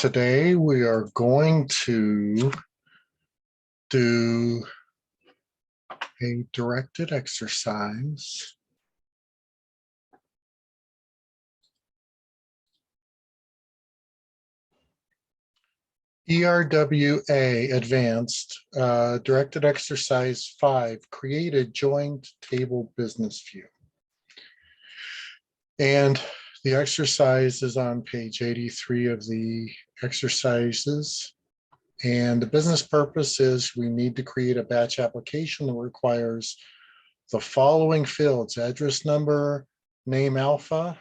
Today we are going to do a directed exercise. ERWA Advanced Directed Exercise 5, create a joined table business view. And the exercise is on page 83 of the exercises. And the business purpose is we need to create a batch application that requires the following fields: address number, name alpha,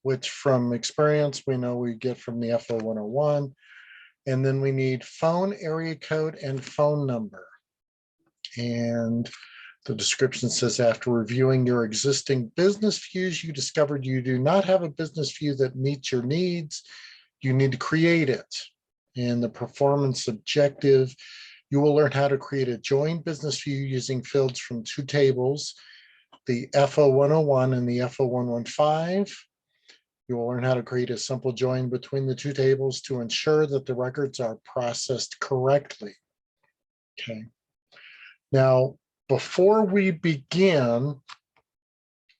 which from experience we know we get from the FO 101. And then we need phone area code and phone number. And the description says, after reviewing your existing business views, you discovered you do not have a business view that meets your needs. You need to create it. And the performance objective, you will learn how to create a joint business view using fields from two tables, the FO 101 and the FO 115. You will learn how to create a simple join between the two tables to ensure that the records are processed correctly. Okay. Now, before we begin,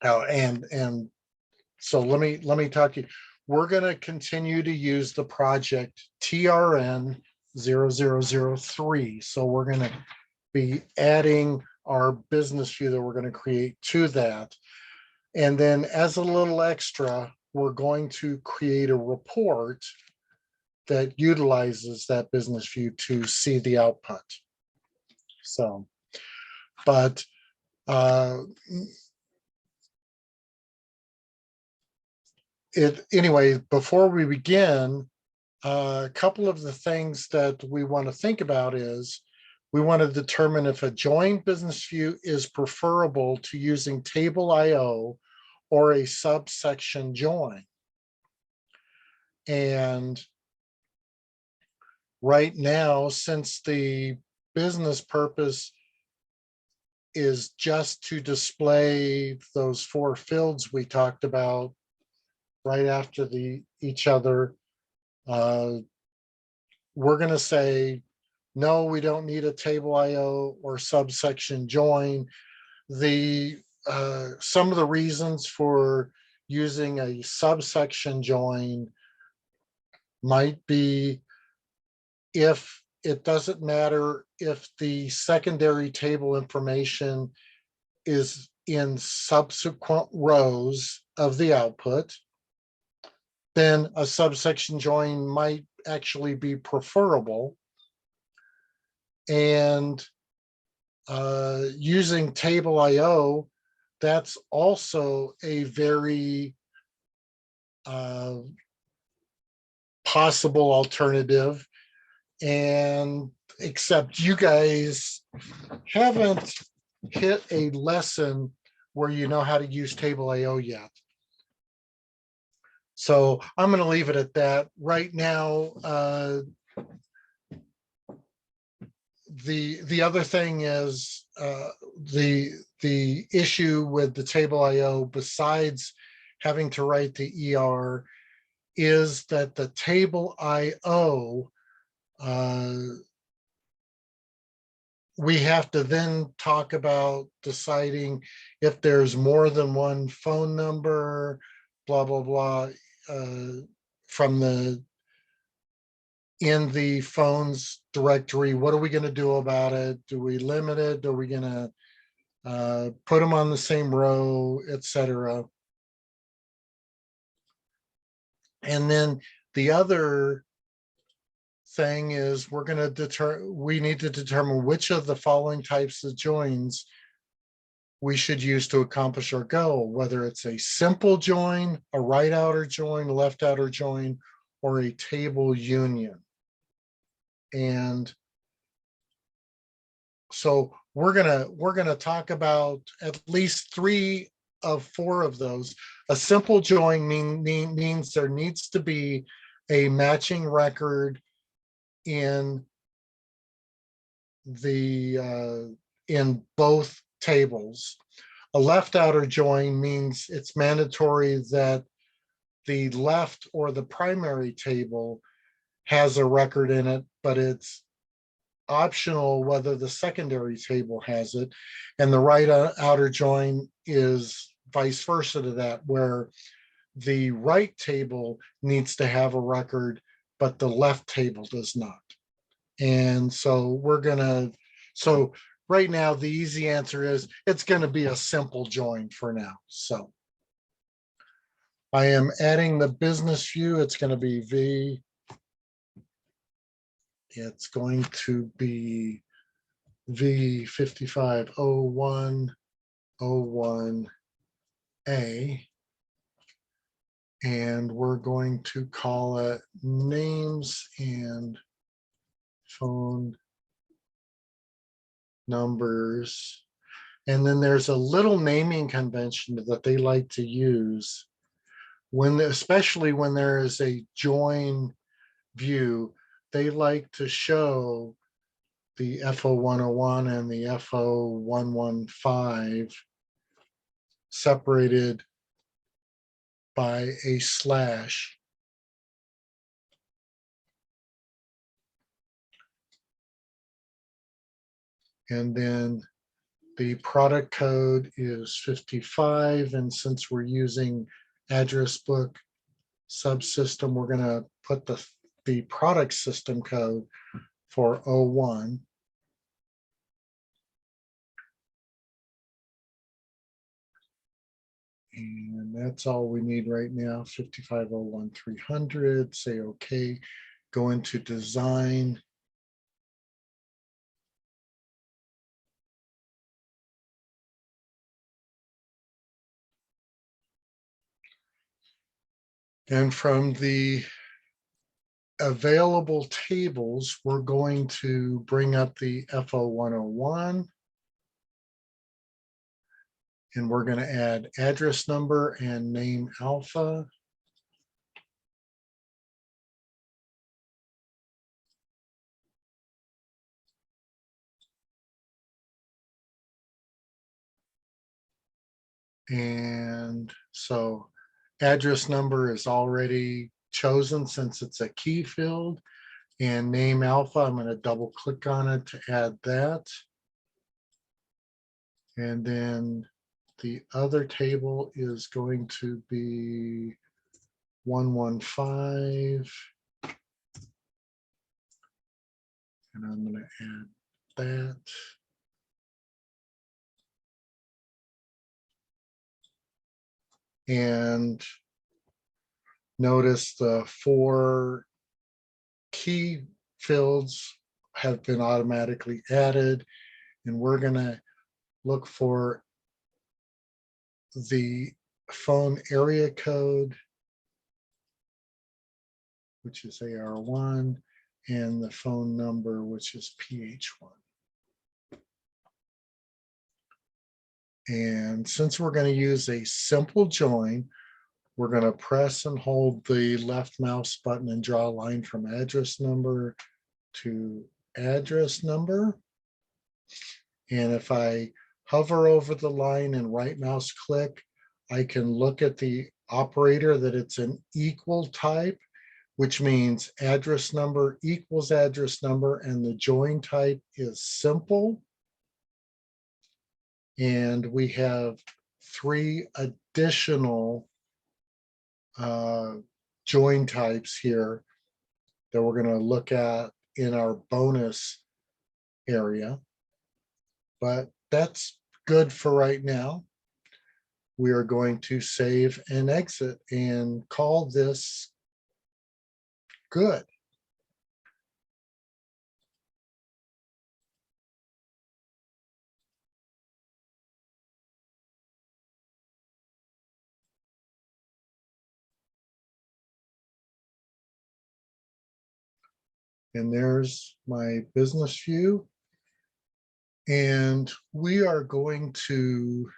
so let me talk to you. We're going to continue to use the project TRN 0003. So we're going to be adding our business view that we're going to create to that. And then as a little extra, we're going to create a report that utilizes that business view to see the output. So, but anyway, before we begin, a couple of the things that we want to think about is we want to determine if a joined business view is preferable to using table IO or a subsection join. And right now, since the business purpose is just to display those four fields we talked about right after each other, we're going to say, no, we don't need a table IO or subsection join. Some of the reasons for using a subsection join might be if it doesn't matter if the secondary table information is in subsequent rows of the output, then a subsection join might actually be preferable. And using table IO, that's also a very possible alternative. And except you guys haven't hit a lesson where you know how to use table IO yet. So I'm going to leave it at that. Right now, the other thing is the issue with the table IO, besides having to write the ER, is that the table IO, we have to then talk about deciding if there's more than one phone number, blah, blah, blah, in the phones directory. What are we going to do about it? Do we limit it? Are we going to put them on the same row, etc.? And then the other thing is we need to determine which of the following types of joins we should use to accomplish our goal, whether it's a simple join, a right outer join, a left outer join, or a table union. And so we're gonna talk about at least 3 of 4 of those. A simple join means there needs to be a matching record in both tables. A left outer join means it's mandatory that the left or the primary table has a record in it, but it's optional whether the secondary table has it. And the right outer join is vice versa to that, where the right table needs to have a record, but the left table does not. And so so right now, the easy answer is it's going to be a simple join for now. So I am adding the business view. It's going to be V. It's going to be V550101A. And we're going to call it names and phone numbers. And then there's a little naming convention that they like to use especially when there is a join view. They like to show the FO101 and the FO115 separated by a slash. And then the product code is 55. And since we're using address book subsystem, we're going to put the product system code for 01. And that's all we need right now, 5501-300, say okay, go into design. And from the available tables, we're going to bring up the FO101. And we're going to add address number and name alpha. And so address number is already chosen since it's a key field. And name alpha, I'm going to double click on it to add that. And then the other table is going to be 115. And I'm going to add that. And notice the 4 key fields have been automatically added. And we're going to look for the phone area code, which is AR1, and the phone number, which is PH1. And since we're going to use a simple join, we're going to press and hold the left mouse button and draw a line from address number to address number. And if I hover over the line and right mouse click, I can look at the operator that it's an equal type, which means address number equals address number, and the join type is simple. And we have 3 additional join types here that we're going to look at in our bonus area. But that's good for right now. We are going to save and exit and call this good. And there's my business view. And we are going to,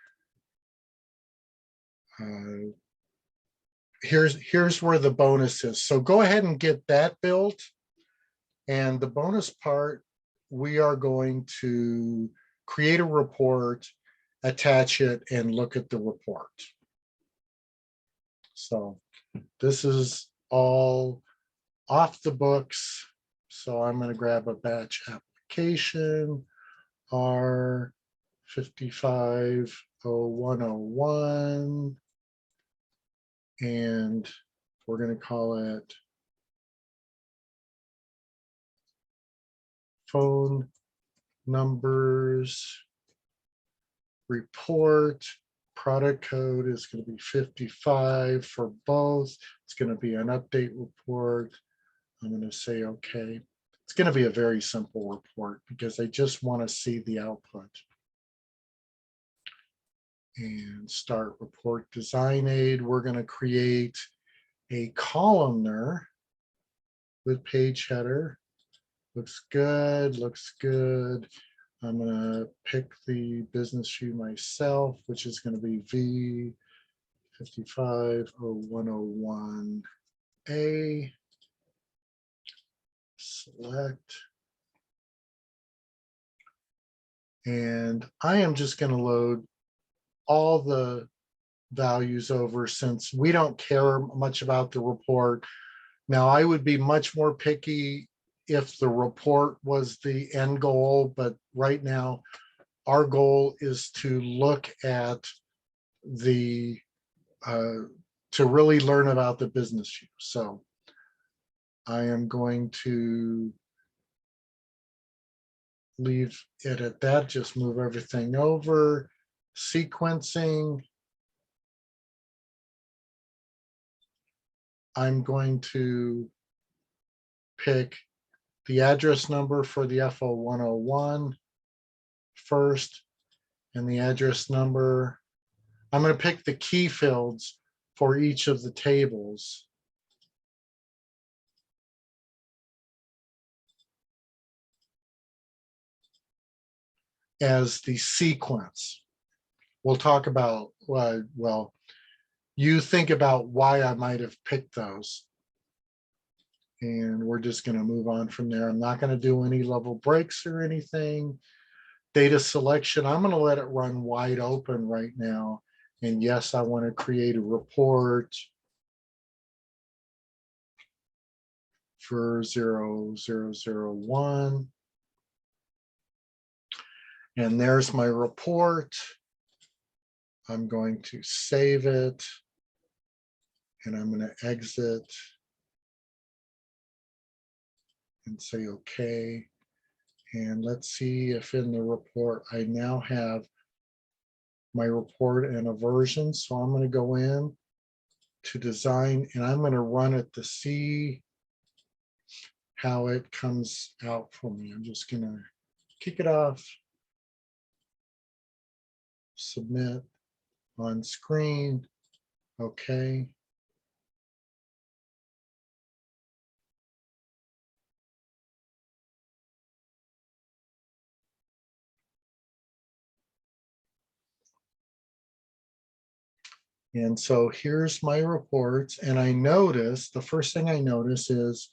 here's where the bonus is. So go ahead and get that built. And the bonus part, we are going to create a report, attach it, and look at the report. So this is all off the books. So I'm going to grab a batch application, R550101, and we're going to call it phone numbers report. Product code is going to be 55 for both. It's going to be an update report. I'm going to say, okay. It's going to be a very simple report because I just want to see the output. And start report design aid. We're going to create a columnar with page header. Looks good, looks good. I'm going to pick the business view myself, which is going to be V550101A. Select. And I am just going to load all the values over since we don't care much about the report. Now, I would be much more picky if the report was the end goal, but right now our goal is to look at the, to really learn about the business view. So I am going to leave it at that, just move everything over. Sequencing. I'm going to pick the address number for the FO101 first, and the address number. I'm going to pick the key fields for each of the tables. As the sequence. We'll talk about, well, you think about why I might have picked those. And we're just going to move on from there. I'm not going to do any level breaks or anything. Data selection, I'm going to let it run wide open right now. And yes, I want to create a report for 0001. And there's my report. I'm going to save it. And I'm going to exit and say, okay. And let's see if in the report, I now have my report and a version. So I'm going to go in to design and I'm going to run it to see how it comes out for me. I'm just going to kick it off, submit on screen. Okay. And so here's my reports. And I notice, the first thing I notice is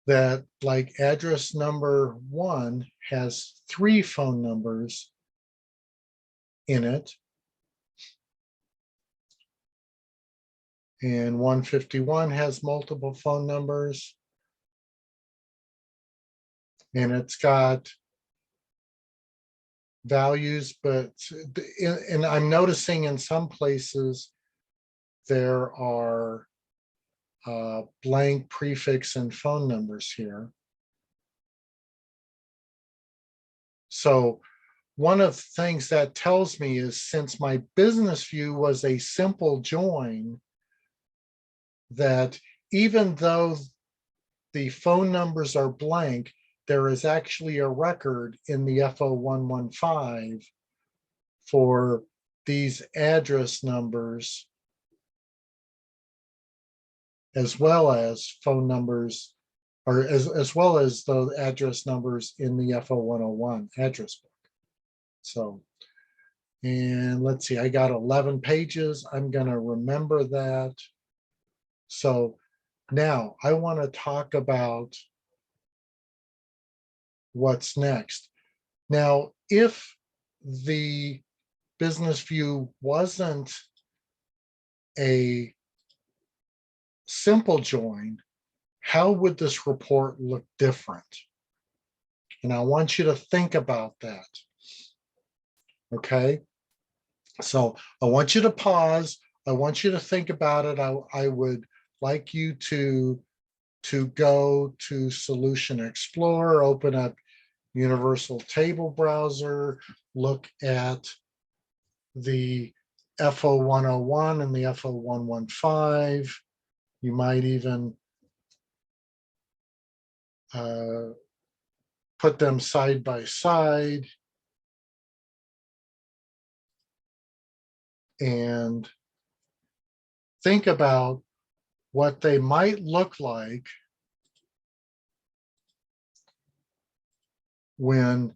that like address number 1 has 3 phone numbers in it. And 151 has multiple phone numbers. And it's got values, but and I'm noticing in some places there are blank prefix and phone numbers here. So one of the things that tells me is since my business view was a simple join, that even though the phone numbers are blank, there is actually a record in the FO115 for these address numbers, as well as phone numbers, or as well as the address numbers in the FO101 address book. So, and let's see, I got 11 pages. I'm going to remember that. So now I want to talk about what's next. Now, if the business view wasn't a simple join, how would this report look different? And I want you to think about that. Okay. So I want you to pause. I want you to think about it. I would like you to go to Solution Explorer, open up Universal Table Browser, look at the FO101 and the FO115. You might even put them side by side and think about what they might look like when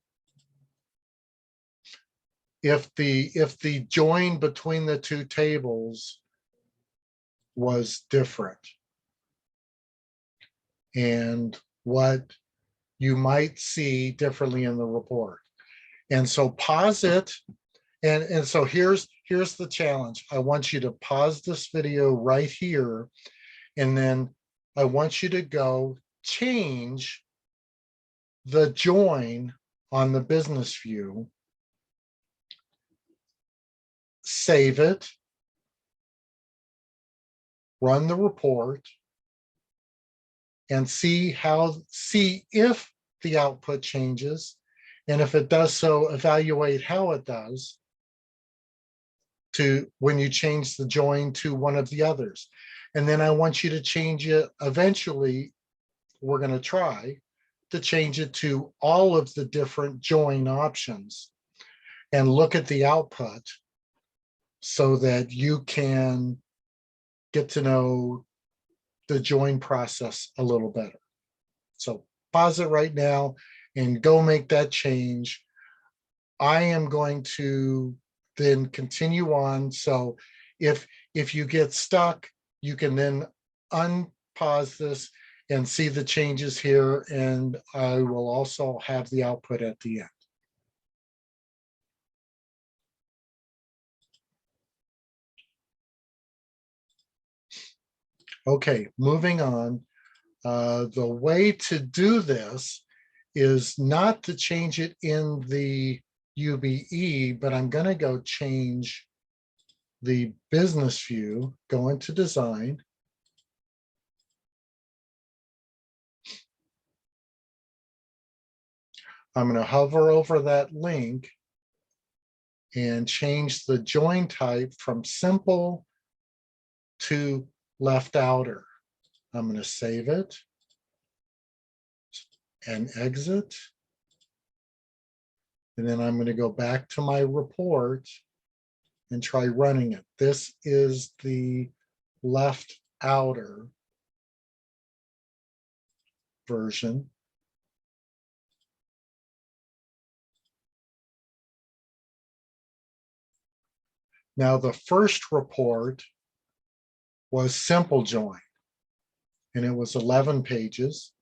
if the join between the two tables was different, and what you might see differently in the report. And so pause it. And so here's the challenge. I want you to pause this video right here, and then I want you to go change the join on the business view, save it, run the report, and see if the output changes. And if it does so, evaluate how it does to when you change the join to one of the others. And then I want you to change it. Eventually, we're going to try to change it to all of the different join options and look at the output so that you can get to know the join process a little better. So pause it right now and go make that change. I am going to then continue on. So if you get stuck, you can then unpause this and see the changes here, and I will also have the output at the end. Okay, moving on. The way to do this is not to change it in the UBE, but I'm going to go change the business view, go into design. I'm going to hover over that link and change the join type from simple to left outer. I'm going to save it and exit. And then I'm going to go back to my report and try running it. This is the left outer version. Now the first report was simple join, and it was 11 pages.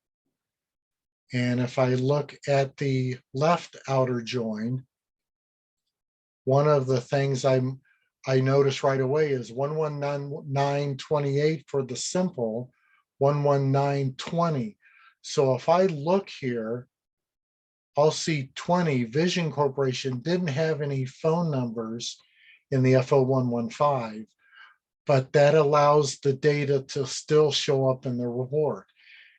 And if I look at the left outer join, one of the things I notice right away is 119.28 for the simple, 119.20. So if I look here, I'll see 20. Vision Corporation didn't have any phone numbers in the FO115, but that allows the data to still show up in the report.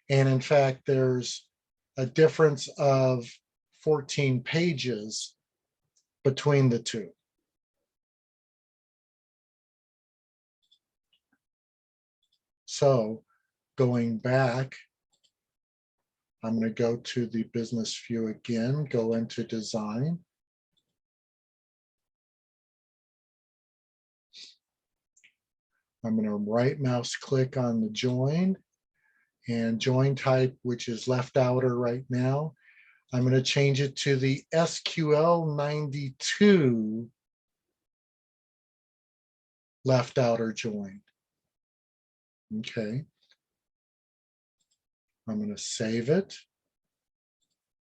And in fact, there's a difference of 14 pages between the two. So going back, I'm going to go to the business view again, go into design. I'm going to right mouse click on the join and join type, which is left outer right now. I'm going to change it to the SQL 92 left outer join. Okay. I'm going to save it,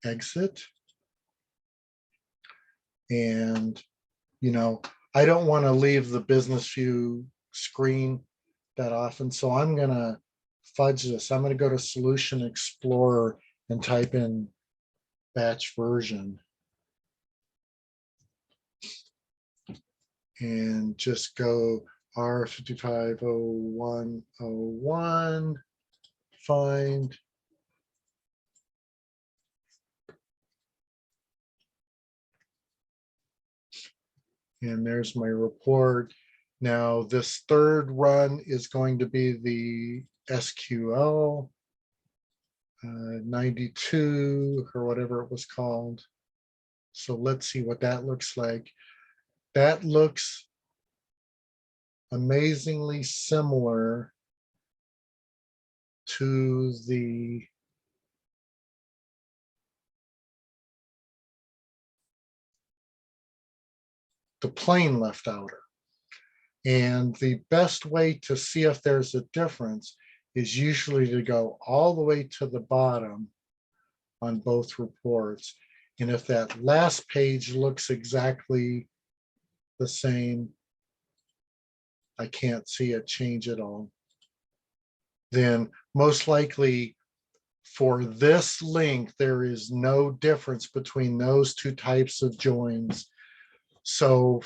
exit. And, you know, I don't want to leave the business view screen that often. So I'm going to fudge this. I'm going to go to Solution Explorer and type in batch version. And just go R550101, find. And there's my report. Now this third run is going to be the SQL 92 or whatever it was called. So let's see what that looks like. That looks amazingly similar to the plain left outer. And the best way to see if there's a difference is usually to go all the way to the bottom on both reports. And if that last page looks exactly the same, I can't see it change at all, then most likely for this link, there is no difference between those two types of joins. So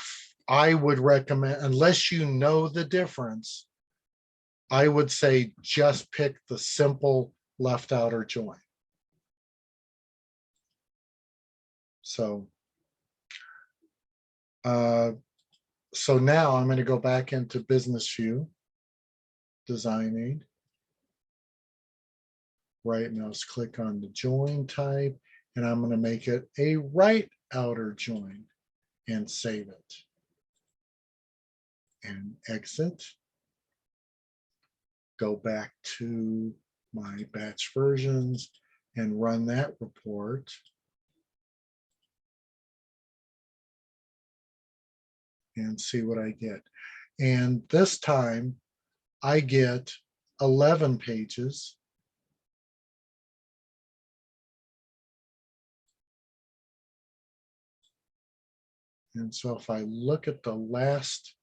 I would recommend, unless you know the difference, I would say just pick the simple left outer join. So, so now I'm going to go back into Business View, Design Aid. Right mouse click on the join type, and I'm going to make it a right outer join and save it. And exit. Go back to my batch versions and run that report. And see what I get. And this time I get 11 pages. And so if I look at the last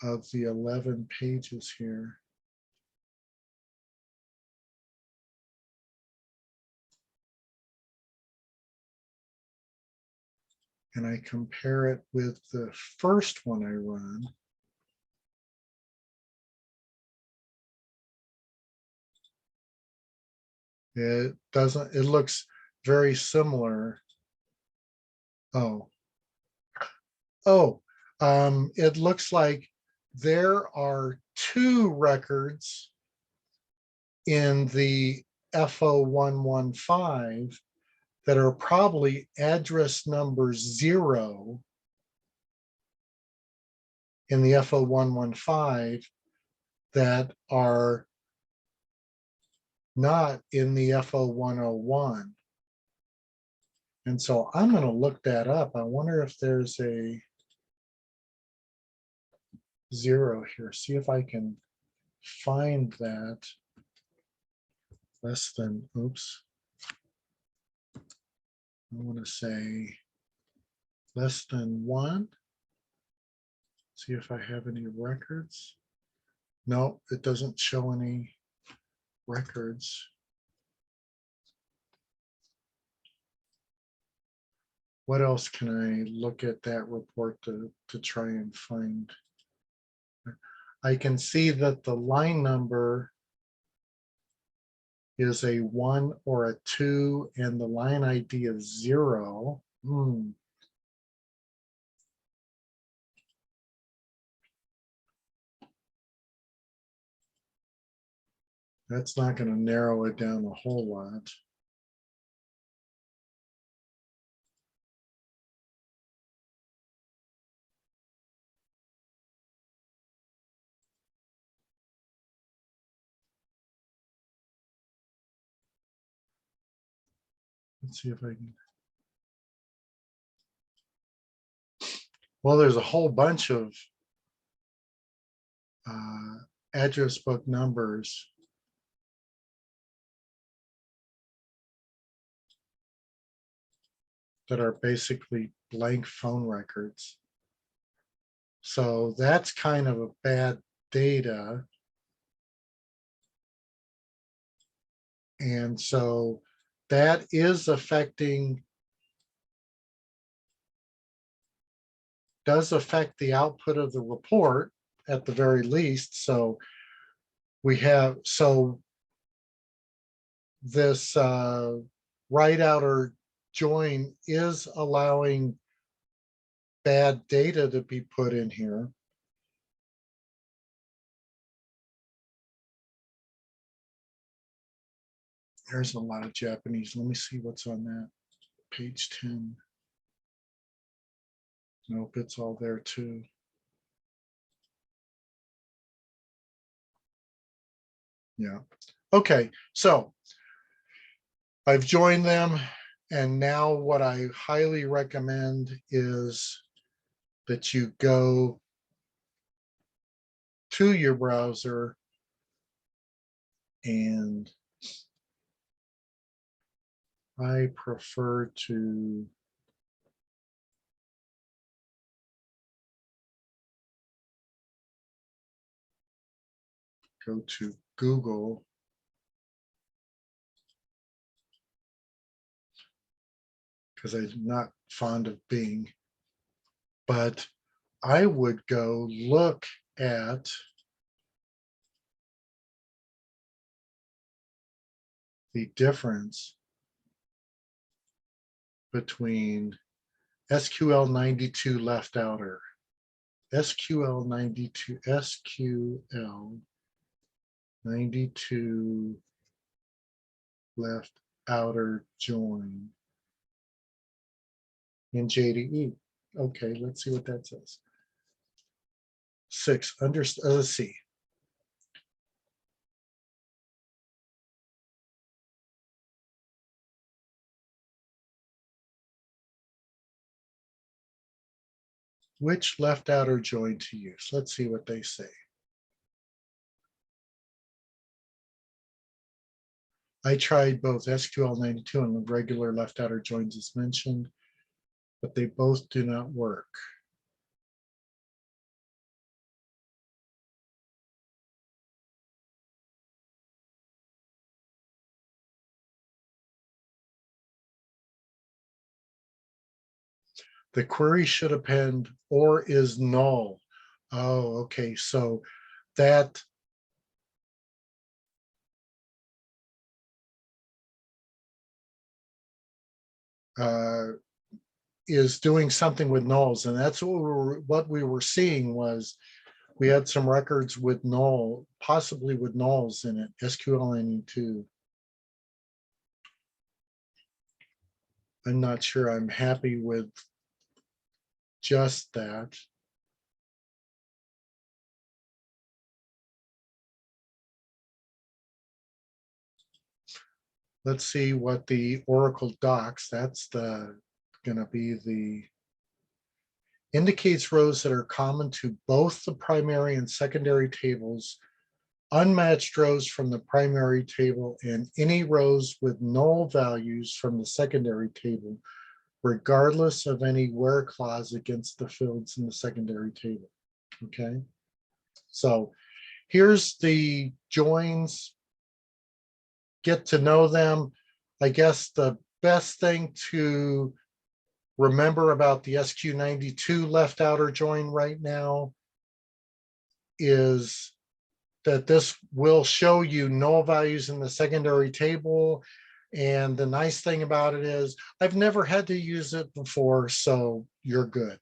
of the 11 pages here, and I compare it with the first one I run, it doesn't, it looks very similar. It looks like there are 2 records in the FO115 that are probably address number 0 in the FO115 that are not in the FO101. And so I'm going to look that up. I wonder if there's a 0 here. See if I can find that. Less than, oops. I want to say less than 1. See if I have any records. No, it doesn't show any records. What else can I look at that report to try and find? I can see that the line number is a 1 or a 2 and the line ID is 0. That's not going to narrow it down a whole lot. Let's see if I can. Well, there's a whole bunch of address book numbers that are basically blank phone records. So that's kind of a bad data. And so that is affecting, does affect the output of the report at the very least. So we have, so this right outer join is allowing bad data to be put in here. There's a lot of Japanese. Let me see what's on that. Page 10. Nope, it's all there too. Yeah. Okay, so I've joined them, and now what I highly recommend is that you go to your browser and I prefer to go to Google. Because I'm not fond of Bing, but I would go look at the difference between SQL 92 left outer, SQL 92 left outer join in JDE. Okay, let's see what that says. 6, let's see. Which left outer join to use? Let's see what they say. I tried both SQL 92 and the regular left outer joins as mentioned, but they both do not work. The query should append or is null. Oh, okay, so that is doing something with nulls, and that's what we were seeing was we had some records with null, possibly with nulls in it, SQL 92. I'm not sure I'm happy with just that. Let's see what the Oracle docs, that's gonna be the indicates rows that are common to both the primary and secondary tables, unmatched rows from the primary table, and any rows with null values from the secondary table, regardless of any where clause against the fields in the secondary table. Okay, so here's the joins. Get to know them. I guess the best thing to remember about the SQ92 left outer join right now is that this will show you null values in the secondary table. And the nice thing about it is I've never had to use it before, so you're good.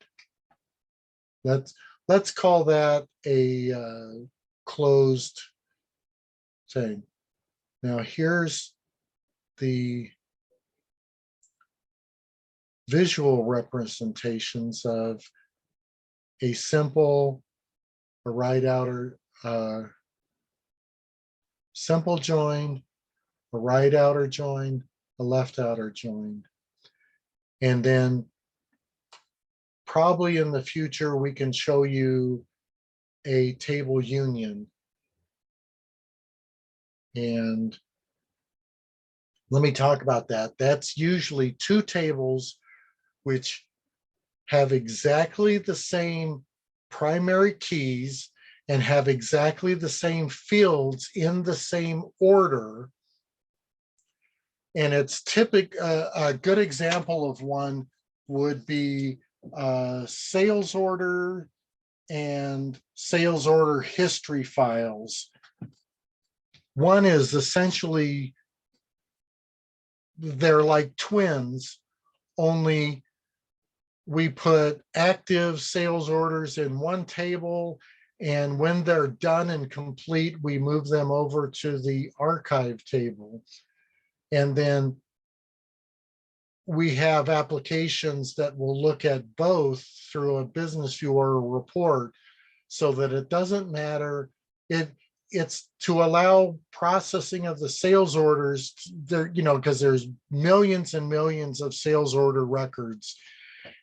Let's call that a closed thing. Now here's the visual representations of a simple, a right outer, simple join, a right outer join, a left outer join. And then probably in the future, we can show you a table union. And let me talk about that. That's usually two tables which have exactly the same primary keys and have exactly the same fields in the same order. And it's a good example of one would be sales order and sales order history files. One is essentially, they're like twins, only we put active sales orders in one table, and when they're done and complete, we move them over to the archive table. And then we have applications that will look at both through a business view or a report, so that it doesn't matter. It's to allow processing of the sales orders there, because there's millions and millions of sales order records,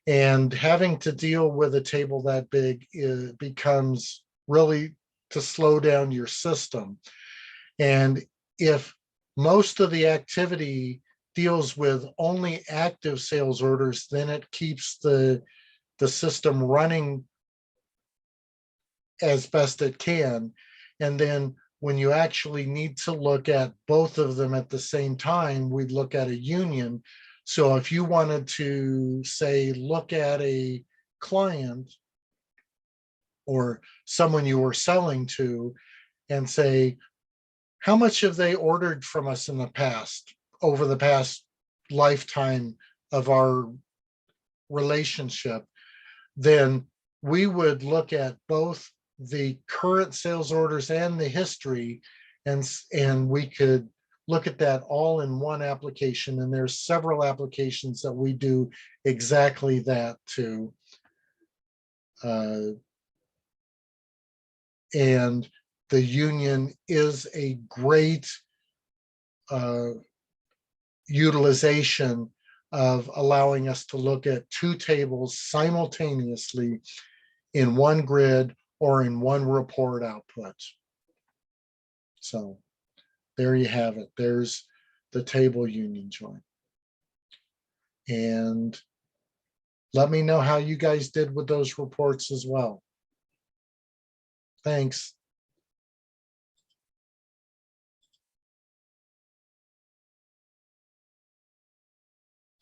and having to deal with a table that big becomes really to slow down your system. And if most of the activity deals with only active sales orders, then it keeps the system running as best it can. And then when you actually need to look at both of them at the same time, we'd look at a union. So if you wanted to say, look at a client or someone you were selling to and say, how much have they ordered from us in the past, over the past lifetime of our relationship, then we would look at both the current sales orders and the history, and we could look at that all in one application. And there's several applications that we do exactly that too. And the union is a great utilization of allowing us to look at two tables simultaneously in one grid or in one report output. So there you have it. There's the table union join. And let me know how you guys did with those reports as well. Thanks.